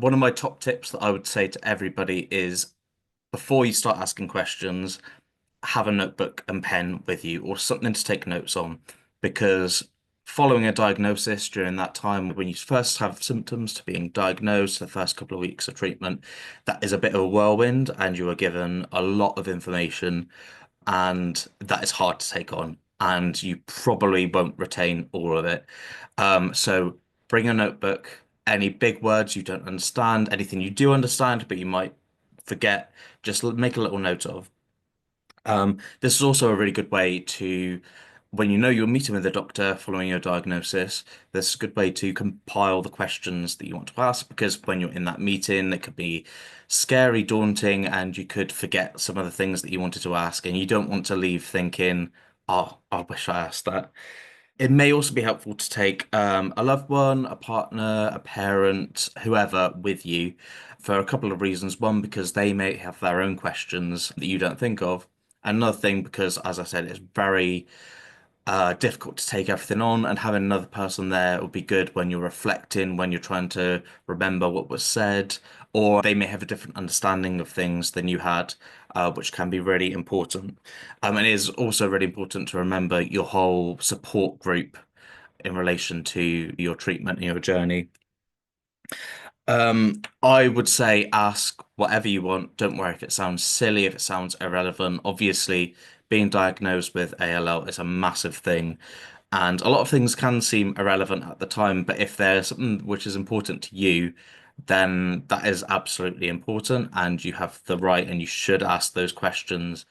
One of my top tips that I would say to everybody is before you start asking questions, have a notebook and pen with you or something to take notes on because following a diagnosis during that time when you first have symptoms to being diagnosed, the first couple of weeks of treatment, that is a bit of a whirlwind and you are given a lot of information and that is hard to take on and you probably won't retain all of it. So bring a notebook, any big words you don't understand, anything you do understand but you might forget, just make a little note of. This is also a really good way to, when you know you're meeting with a doctor following your diagnosis, this is a good way to compile the questions that you want to ask because when you're in that meeting, it could be scary, daunting, and you could forget some of the things that you wanted to ask, and you don't want to leave thinking, oh, I wish I asked that. It may also be helpful to take a loved one, a partner, a parent, whoever with you for a couple of reasons. One, because they may have their own questions that you don't think of. Another thing, because as I said, it's very difficult to take everything on, and having another person there would be good when you're reflecting, when you're trying to remember what was said, or they may have a different understanding of things than you had, which can be really important. And it is also really important to remember your whole support group in relation to your treatment and your journey. I would say ask whatever you want. Don't worry if it sounds silly, if it sounds irrelevant. Obviously, being diagnosed with ALL is a massive thing, and a lot of things can seem irrelevant at the time, but if there's something which is important to you, then that is absolutely important, and you have the right and you should ask those questions